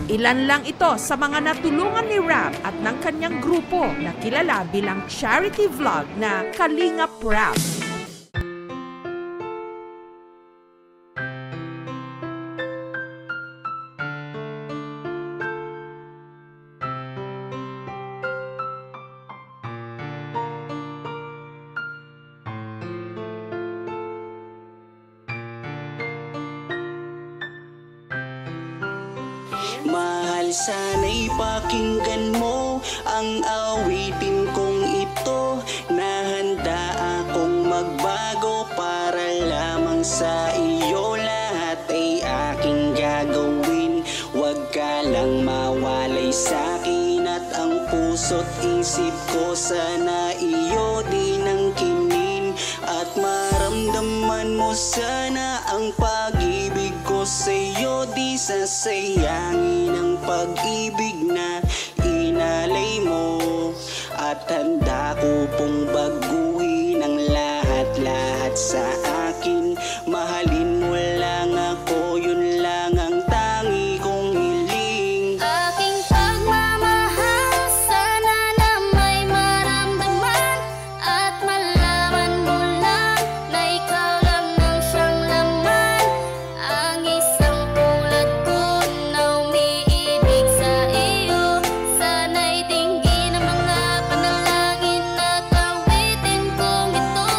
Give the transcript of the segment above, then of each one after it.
Ilan lang ito sa mga natulungan ni Rap at ng kanyang grupo na kilala bilang charity vlog na Kalingap Rap. Mahal, sana'y pakinggan mo ang awitin kong ito, na handa akong magbago para lamang sa iyo. Lahat ay aking gagawin, huwag ka lang mawalay sa'kin. At ang puso't isip ko sana iyo din ang kinin, at maramdaman mo sana ang pag-ibig ko sa'yo. Di sasayangin ang pag-ibig na inalay mo, at handa ko pong baguhin ang lahat-lahat sa akin. Mahalin mo lang ako, yun lang ang tangi kong hiling. Aking pagmamahal, sana na may maramdaman, at malaman mo lang na ikaw lang ang siyang laman. Ang isang tulad ko na umiibig sa iyo, sana'y dinggin ang mga panalangin at awitin kong ito.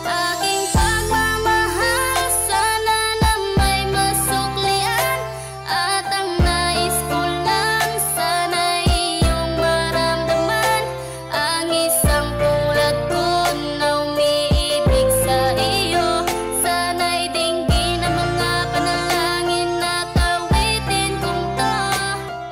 Aking pagmamahal, sana na may masuklian, at ang nais ko lang sana'y iyong maramdaman. Ang isang tulad ko na umiibig sa iyo, sana'y dinggin ang mga panalangin at awitin kong to.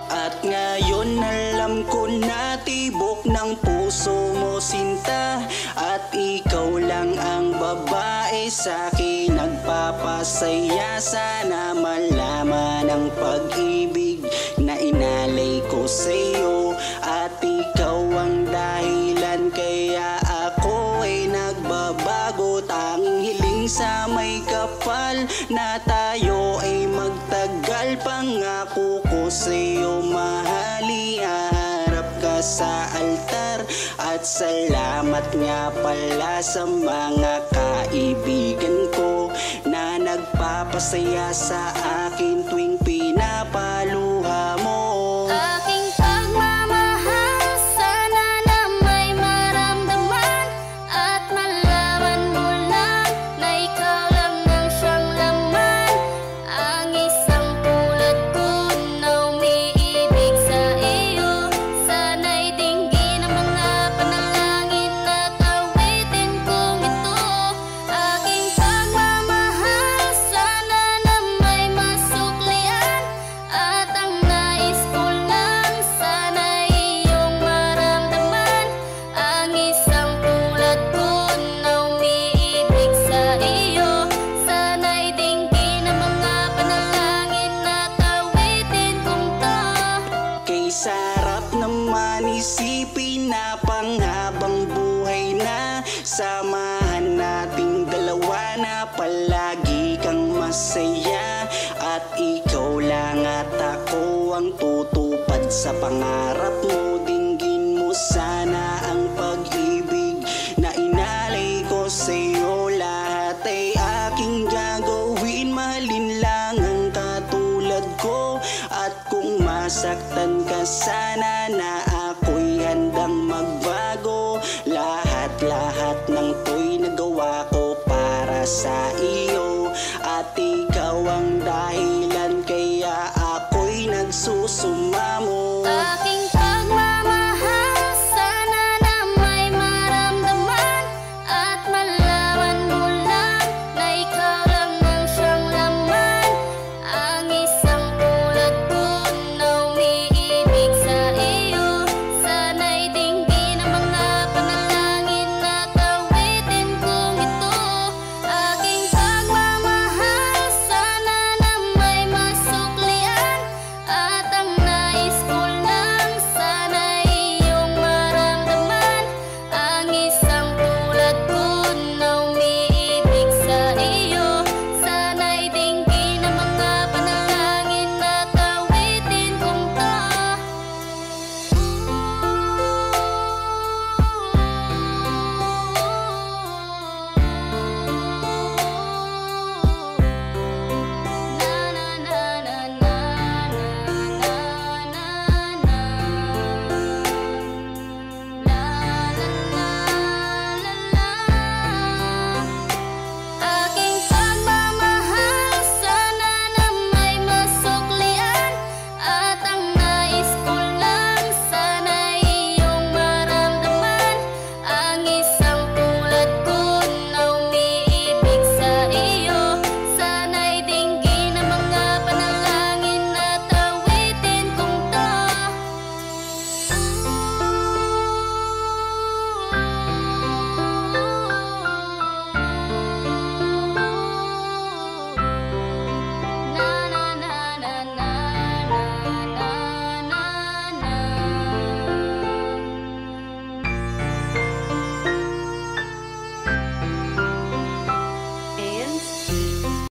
At ngayon alam ko na tibok ng puso mo sinta, at ikaw lang ang babae sa'kin nagpapasaya. Sana malaman ang pag-ibig na inalay ko sa'yo, at ikaw ang dahilan kaya ako ay nagbabago. Tanging hiling sa may kapal na tayo ay magtagal. Pangako ko sa'yo, mahali, haharap ka sa altar. At salamat nga pala sa mga kaibigan ko na nagpapasaya sa akin tuwing pinapaluha mo. Aking pagmamahal, sana na may maramdaman, at malaman mo lang na ikaw lang ang siyang laman. Ang isang tulad ko na umiibig sa iyo, sana'y dinggin ang mga panalangin at awitin kong ito. Aking pagmamahal, sana na may masuklian, at ang nais ko lang sana'y iyong maramdaman. Ang isang tulad ko na umiibig sa iyo, sana'y dinggin ang mga panalangin at awitin kong to. Kay sarap naman isipin na panghabang buhay na samahan nating dalawa, na palagi kang masaya. At ikaw lang at ako ang tutupad sa pangarap mo. Dinggin mo sana ang pag-ibig na inalay ko sa'yo. Lahat ay aking gagawin, mahalin lang ang katulad ko. At kung masaktan ka sana, na ako'y handang magbago. Lahat-lahat ng to'y nagawa ko para sa iyo, at ikaw ang dahilan kaya ako'y nagsusumamo. Aking pagmamahal, sana na may maramdaman, at malaman mo lang na ikaw lang ang siyang laman. Ang isang tulad ko na umiibig sa iyo, sana'y dinggin ang mga panalangin at awitin kong ito. Aking pagmamahal, sana na may masuklian, at ang nais ko lang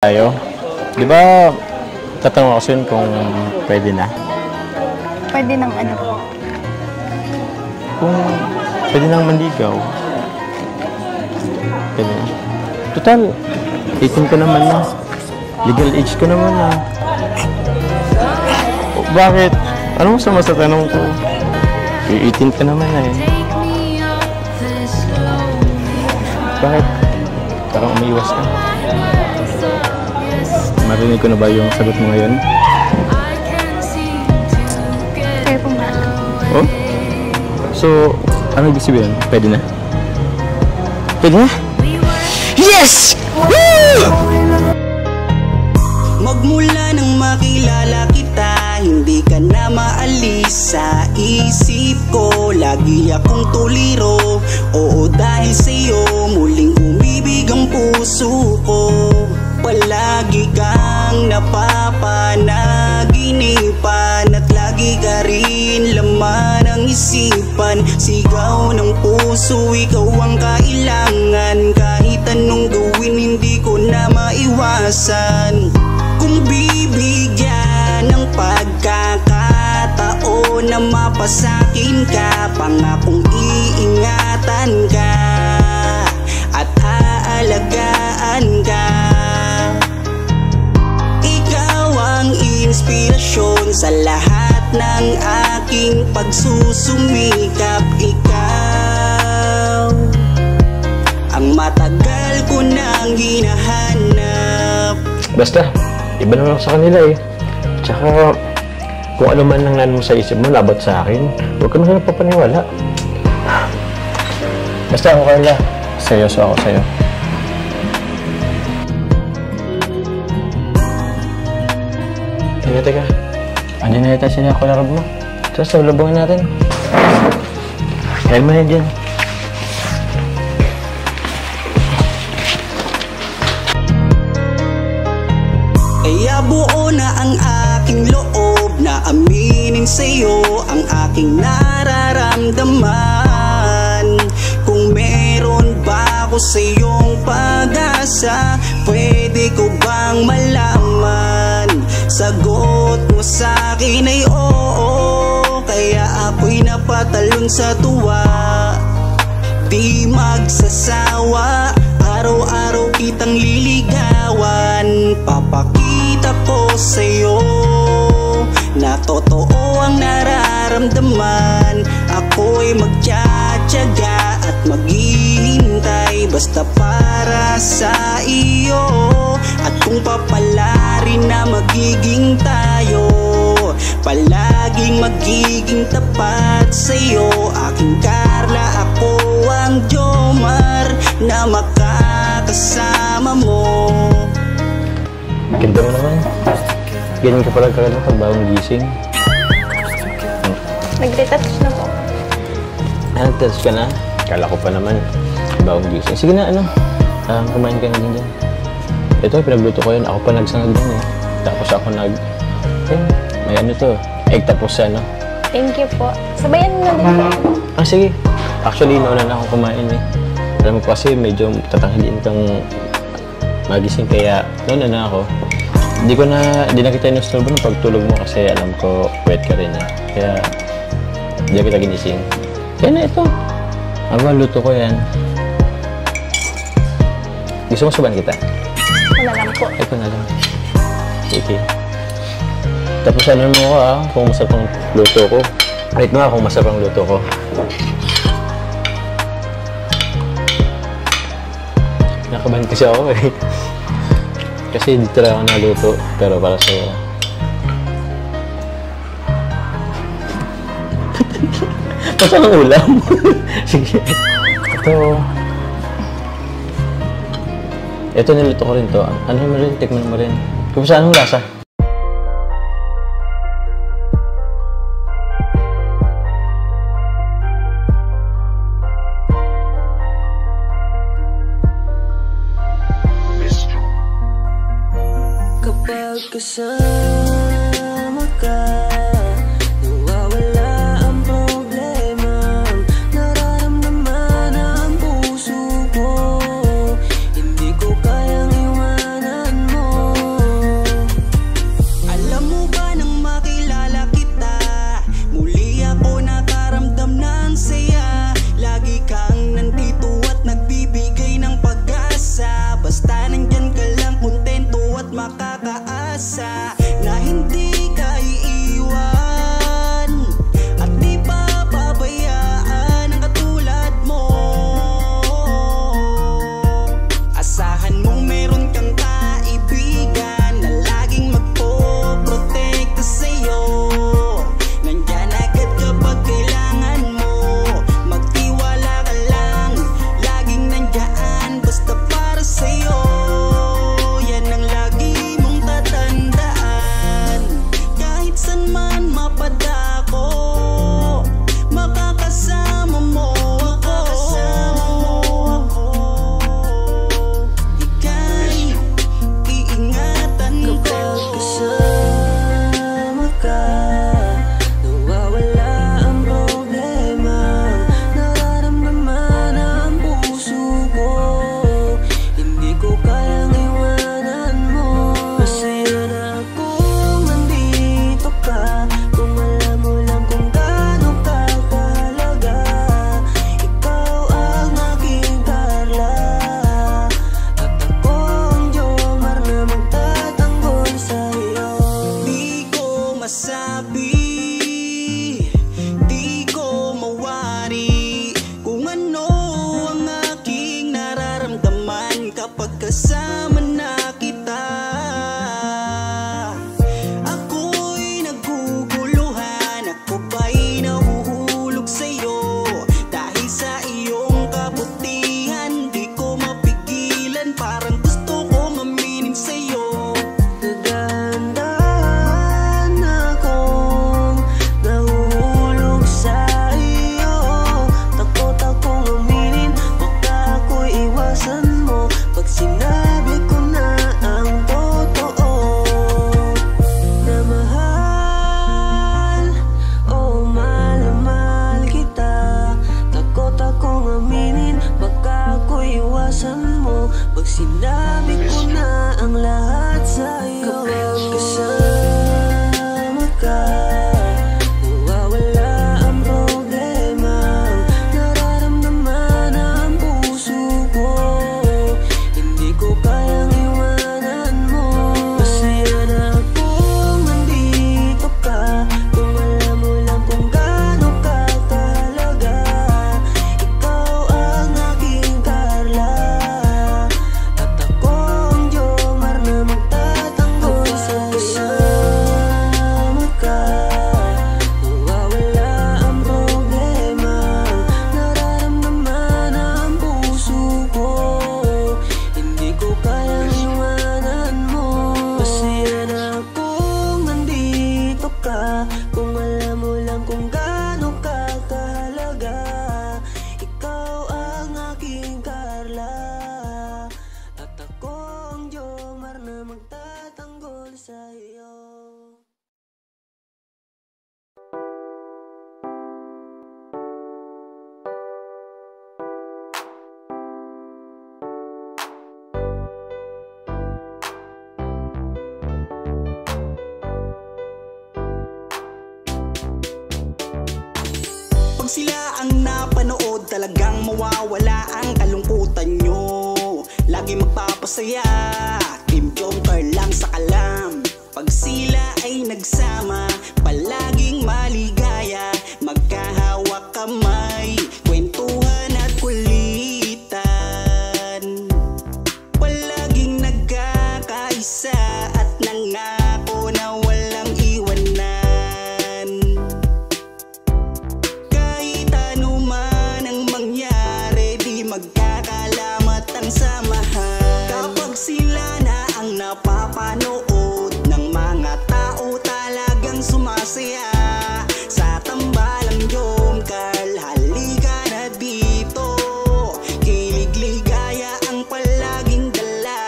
tayo. Di ba, tatanong ako sa'yo kung pwede na? Pwede ng ano? Kung pwede nang manligaw. Pwede na. Total, 18 ka naman na. Legal age ka naman na. Bakit? Ano masama sa tanong ko? 18 ka naman na eh. Bakit? Parang umiiwas ka. Marinig ko na ba yung sagot mo ngayon? Kaya kung na. Oh? So, ano ibig sabihin? Pwede na? Pwede na? Yes! Woo! Magmula nang makilala kita, hindi ka na maalis sa isip ko. Lagi akong tuliro, oo dahil sa'yo muling umibig ang puso ko. Palagi kang napapanaginipan at lagi ka rin laman ng isipan. Sigaw ng puso, ikaw ang kailangan. Kahit anong gawin, hindi ko na maiwasan. Kung bibigyan ng pagkakataon na mapasakin ka, pangakong iingatan ka at aalagaan ka. Ikaw ang inspirasyon sa lahat ng aking pagsusumikap. Ikaw ang matagal ko nang hinahanap. Basta, iba naman ako sa kanila eh. Tsaka, kung ano man ang mo sa isip mo, labat sa akin, huwag ka naman papaniwala. Basta ako, Carla. Seryoso ako sa'yo. Teka. Andiyan na yata sila kularab mo. Tapos, labangin natin. Kaya mo na dyan. Kaya buo na ang aking loob na aminin sa'yo ang aking nararamdaman. Kung meron ba ako sa'yong pag-asa, pwede ko bang malaman? Sagot mo sa'kin ay oo, kaya ako'y napatalon sa tuwa. Di magsasawa, araw-araw kitang liligawan. Papakita ko sa'yo na totoo ang nararamdaman. Ako'y magtsatsaga at maghihintay basta para sa iyo. At kung papalarin na magiging tayo, palaging magiging tapat sa'yo. Aking Carla, ako ang Jomar na makakasama mo. Ganda mo naman. Ganyan ka pala kagano pag bagong gising. Nag-retouch na po. Nag-retouch ka na? Kala ko pa naman. Bagong gising. Sige na, kumain ka na din dyan. Ito, pinagluto ko yun. Ako pa nagsangag yan eh. Tapos ako may ano to. Egg tapos ano. Thank you po. Sabayan mo na din po. Sige. Actually, nauna na akong kumain eh. Alam mo kasi medyo tatanghaliin kang magising kaya nauna na ako. Di na kita inusturbo ng pagtulog mo kasi alam ko wet ka rin eh. Kaya di kita ginising. Kaya na ito. Luto ko yan. Gusto mo suban kita? Ito na lang po. Ito na lang. Sige. Tapos ano mo ko kung masarap ang luto ko. Wait mo kung masarap ang luto ko. Nakabahan kasi ako eh. Kasi dito lang ako naluto, pero para sa'yo. Masarap ang ulam. Sige. Ito niluto ko rin to. Ano mo rin? Tikman mo rin. Kung saan ang lasa? Kapag kasama ka, nawawala ang problema. Nararamdaman ang puso ko, hindi ko kayang iwanan mo. sabi, di ko mawari kung ano ang aking nararamdaman kapag kasama na kita. Ako'y naguguluhan, ako ba'y nahuhulog sa'yo? Dahil sa iyong kabutihan, di ko mapigilan, parang gusto kong aminin sa'yo. Dahan-dahan akong nahuhulog sa iyo. Takot akong aminin, baka ako'y iwasan mo pag sinabi ko na ang totoo. Na mahal, oh mahal na mahal kita. Takot akong aminin, baka ako'y iwasan mo pag sinabi ko na ang lahat sa'yo. Kapag kasama ka, nawawala ang problema. Nararamdaman ang puso ko, hindi ko kayang iwanan mo. Masaya na akong nandito ka, kung alam mo lang kung gaano ka kahalaga. Ikaw ang aking Carla, at ako ang Jomar na magtatanggol sa kasama ka. Nawawala ang problema, nararamdaman ang puso ko, hindi ko kayang iwanan mo. Masaya na akong nandito ka, kung alam mo lang kung gaano ka kahalaga. Ikaw ang aking Carla, at ako ang Jomar na magtatanggol sa'yo. Pag sila ang napanood, talagang mawawala ang kalungkutan nyo. Lagi magpapasaya, Team Joker lang sa kalam. Pag sila ay nagsama, palaging maligaya. Magkahawak kamay, kwentuhan at kulitan. Palaging nagkakaisa at nangako na walang iwanan. Kahit ano man ang mangyari, di magkakalamat ang samahan. Kapag sila na ang napapanood ng mga tao, talagang sumasaya. Sa tambalang Jomcar, halika na dito. Kilig-ligaya ang palaging dala.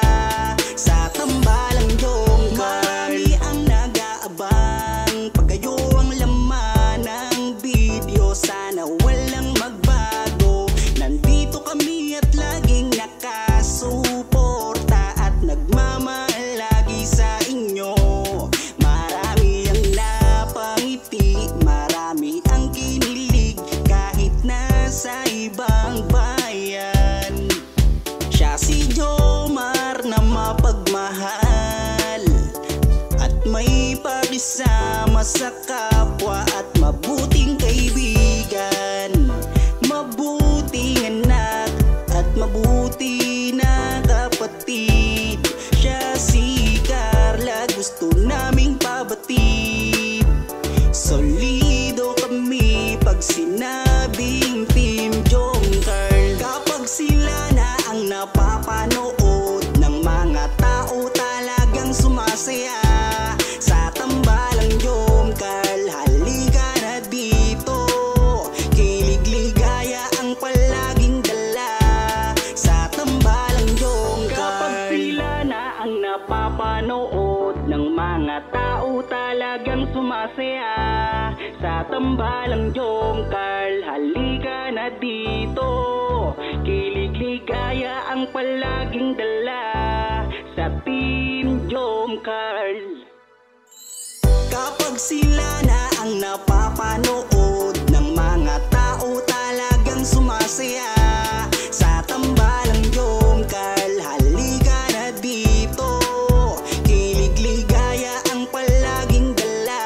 Sa tambalang Jomcar, marami ang nag-aabang. Pag kayo ang laman ng video, sana walang magbago. Nandito kami at laging nakasuporta at nagmamahal lagi sa inyo. Marami ang napangiti, marami ang kinilig, kahit nasa ibang bayan. Siya si Jomar na mapagmahal at may pakisama sa kapwa at mabuting kaibigan. Mabuting anak at mabuti na kapatid. Siya si Carla, gusto naming pabatid. Solido kami pag sinabing Team Joker. Kapag sila na ang napapanood ng mga tao, talagang sumasaya. Sa tambalang Jomcar, halika na dito. Kilig-ligaya ang palaging dala. Sa tambalang Jomcar, kapag sila na ang napapanood ng mga tao, talagang sumasaya. Sa tambalang Jomcar, halika na dito. Kilig-ligaya ang palaging dala. Sa Team Jomcar. Kapag sila na ang napapanood ng mga tao, talagang sumasaya. Sa tambalang Jomcar, halika na dito. Kilig-ligaya ang palaging dala.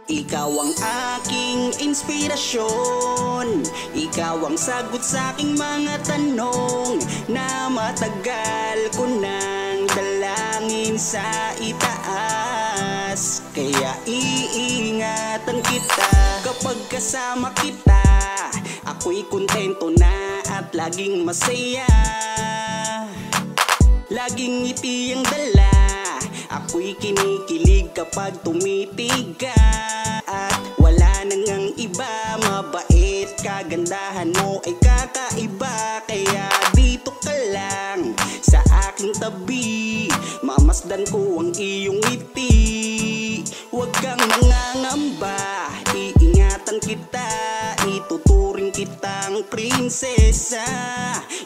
Ikaw ang aking inspirasyon, ikaw ang sagot sa aking mga tanong na matagal ko nang dalangin sa itaas. Kaya iingatan kita kapag kasama kita, ako'y kontento na at laging masaya. Laging ngiti ang dala, ako'y kinikilig kapag tumitig ka. At wala nang ang iba, mabait, kagandahan mo ay kakaiba. Kaya dito ka lang sa aking tabi, mamasdan ko ang iyong ngiti. Huwag kang nangangamba, iingatan kita, ituturing kitang prinsesa.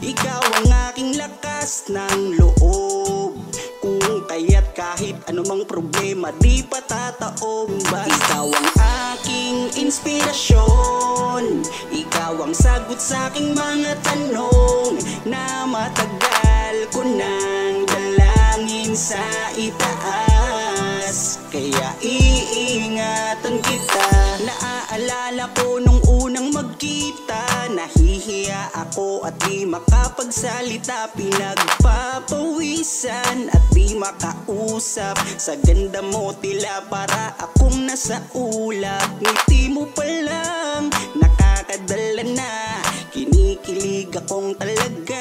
Ikaw ang aking lakas ng loob, kung kaya't kahit anumang problema di patataob. Ikaw ang aking inspirasyon, ikaw ang sagot sa aking mga tanong na matagal ko nang dalangin sa itaas. Kaya iingatan kita. Naaalala ko nung unang magkita, nahihiya ako at di makapagsalita, pinagpapawisan at di makausap. Sa ganda mo tila para akong nasa ulap. Ngiti mo pa lang nakakadala na, kinikilig akong talaga.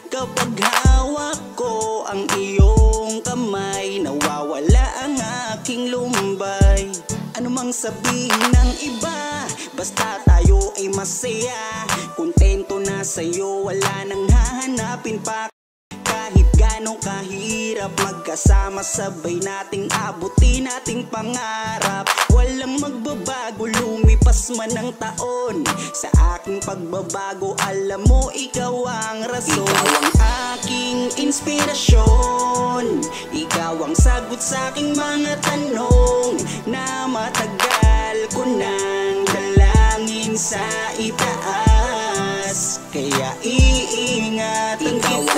Kapag hawak ko ang iyong kamay, nawawala ang aking lumbay. Ano mang sabihin ng iba, basta tayo ay masaya. Kontento na sa'yo, wala nang hahanapin pa. Kahit gano'ng kahirap, magkasama sabay nating abutin nating pangarap. Walang magbabago, lumipas man ang taon. Sa aking pagbabago, alam mo ikaw ang rason. Ikaw ang aking inspirasyon, ikaw ang sagot sa aking mga tanong na matagal ko nang dalangin sa itaas. Kaya iingatan kita. Ikaw ang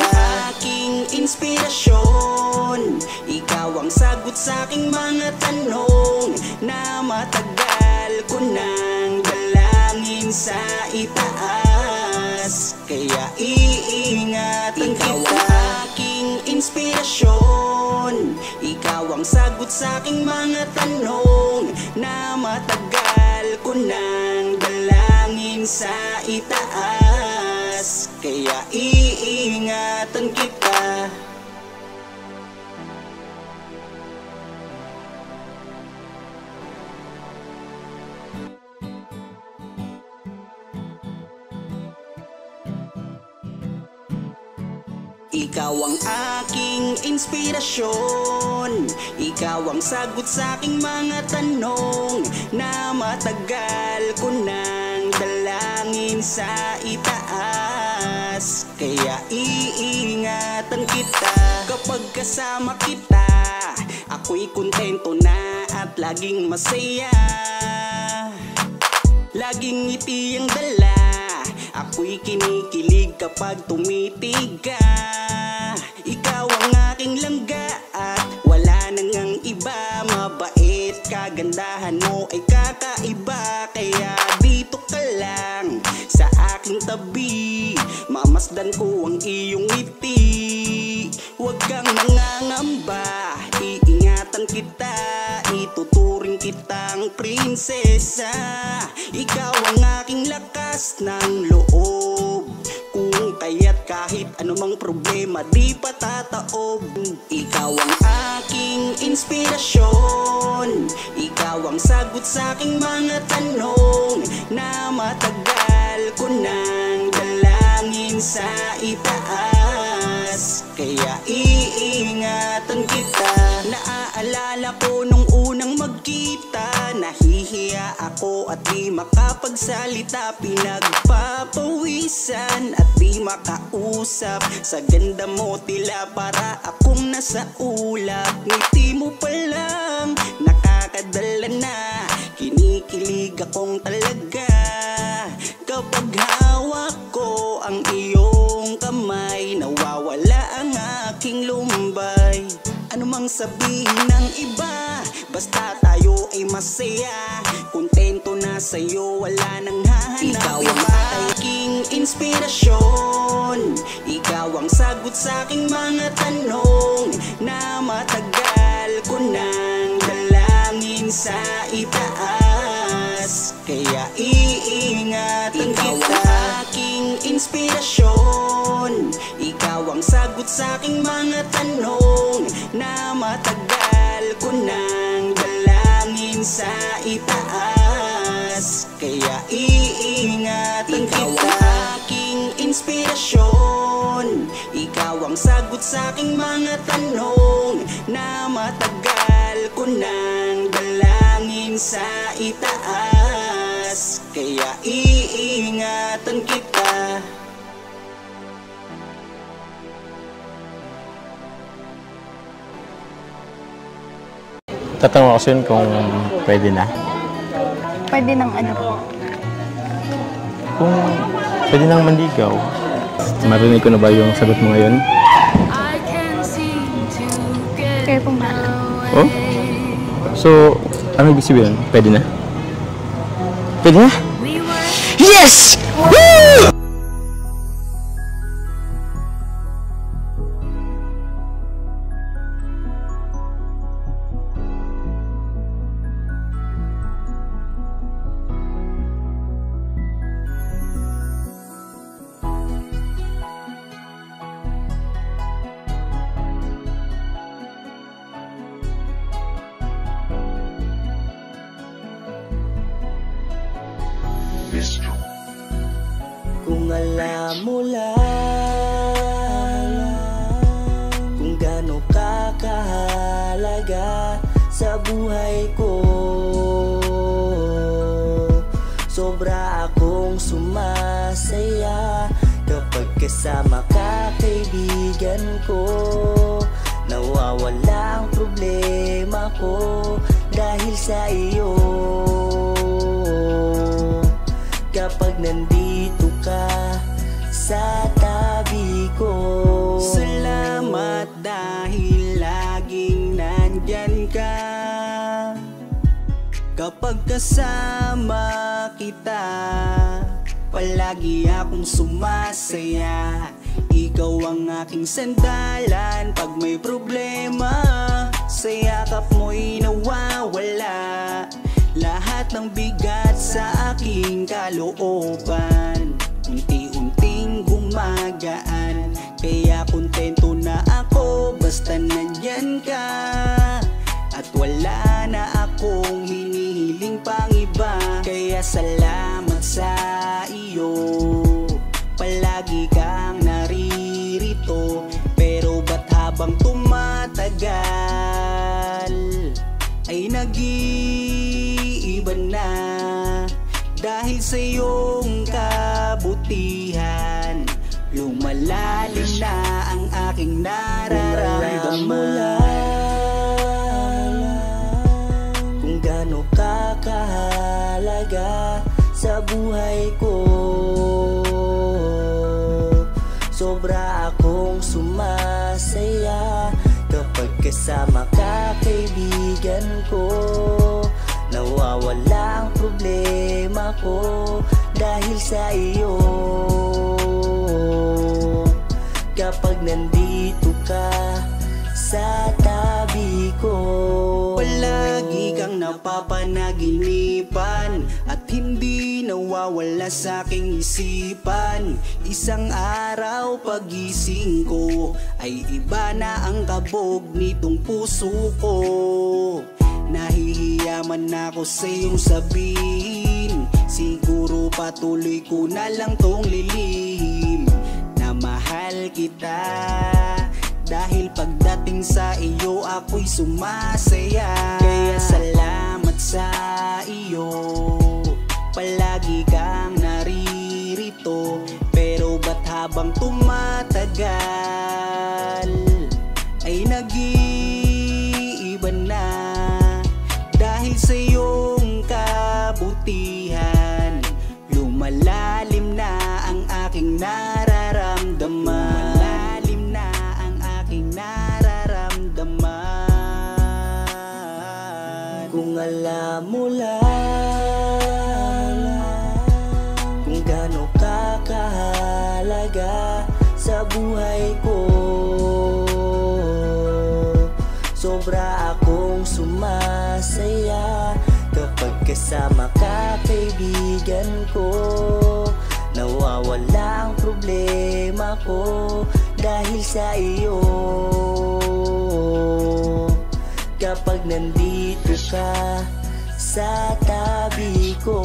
aking inspirasyon, ikaw ang sagot sa aking mga tanong na matagal ko nang dalangin sa itaas. Kaya iingatan kita. Ikaw ang aking inspirasyon, ikaw ang sagot sa aking mga tanong na matagal ko nang dalangin sa itaas. Kaya iingatan kita. Ikaw ang aking inspirasyon, ikaw ang sagot sa aking mga tanong na matagal ko nang dalangin sa itaas. Kaya iingatan kita kapag kasama kita, ako'y kontento na at laging masaya. Laging ngiti ang dala, ako'y kinikilig kapag tumitig ka. Ikaw ang aking langga at wala nang ang iba, mabait, kagandahan mo ay kakaiba. Kaya dito ka lang sa aking tabi, mamasdan ko ang iyong ngiti. Huwag kang nangangamba, iingatan kita, ituturing kitang prinsesa. Ikaw ang aking lakas ng loob, kung kaya't kahit anumang problema di patataob. Ikaw ang aking inspirasyon, ikaw ang sagot sa aking mga tanong na matagal ko nang dalangin sa itaas. Kaya iingatan kita. Naaalala ko nung unang magkita, nahihiya ako at di makapagsalita, pinagpapawisan at di makausap. Sa ganda mo tila para akong nasa ulap. Ngiti mo pa lang nakakadala na, kinikilig akong talaga. Kapag hawak ko ang iyong kamay, nawawala ang aking lumbay. Ano mang sabihin ng iba, basta tayo ay masaya. Kontento na sa'yo, wala nang hahanapin. Ikaw ang aking inspirasyon, ikaw ang sagot sa aking mga tanong na matagal ko nang dalangin sa itaas. Kaya iingatan kita. Ikaw ang aking inspirasyon, ikaw ang sagot sa aking mga tanong na matagal ko nang dalangin sa itaas. Kaya iingatan kita. Ikaw ang aking inspirasyon, ikaw ang sagot sa aking mga tanong na matagal ko nang dalangin sa itaas. Kaya iingatan kita. Tatanong ako sa'yo kung pwede na. Pwede ng ano po? Kung pwede nang manligaw. Marinig ko na ba yung sagot mo ngayon? Kayo pong bahala. Oh? So, ano ibig sabihin? Pwede na? Pwede na? Yes! Woo! Kung alam mo lang kung gaano ka kahalaga sa buhay ko, sobra akong sumasaya kapag kasama ka, kaibigan ko. Nawawala ang problema ko dahil sa iyo. Kapag nandito ka sa tabi ko, salamat dahil laging nandyan ka. Kapag kasama kita, palagi akong sumasaya. Ikaw ang aking sandalan pag may problema. Sa yakap mo'y nawawala lahat ng bigat sa aking kalooban. Unti-unting gumagaan, kaya kontento na ako basta nandyan ka. At wala na akong hinihiling pang iba. Kaya salamat sa iyo, palagi kang naririto. Pero ba't habang tumatagal ay nag-iiba na? Dahil sa iyong kabutihan, lumalalim na ang aking nararamdaman. Kung gaano ka kahalaga sa buhay ko, sobra akong sumasaya kapag kasama ka, kaibigan ko. Nawawala ang problema ko dahil sa iyo. Kapag nandito ka sa tabi ko, palagi kang napapanaginipan at hindi nawawala sa aking isipan. Isang araw pagising ko ay iba na ang kabog nitong puso ko. Nahihiyaman ako sa iyong sabihin, siguro patuloy ko na lang tong lilihim na mahal kita. Dahil pagdating sa iyo ako'y sumasaya. Kaya salamat sa iyo, palagi kang naririto. Pero ba't habang tumatagal ay nag-iiba na? Dahil sa iyong kabutihan, lumalalim na ang aking nararamdaman. Lumalalim na ang aking nararamdaman. Kung alam mo lang kung gaano ka kahalaga sa buhay ko. Sobra akong sumasaya kapag kasama ka, kaibigan ko. Nawawala ang problema ko dahil sa iyo. Kapag nandito ka sa tabi ko,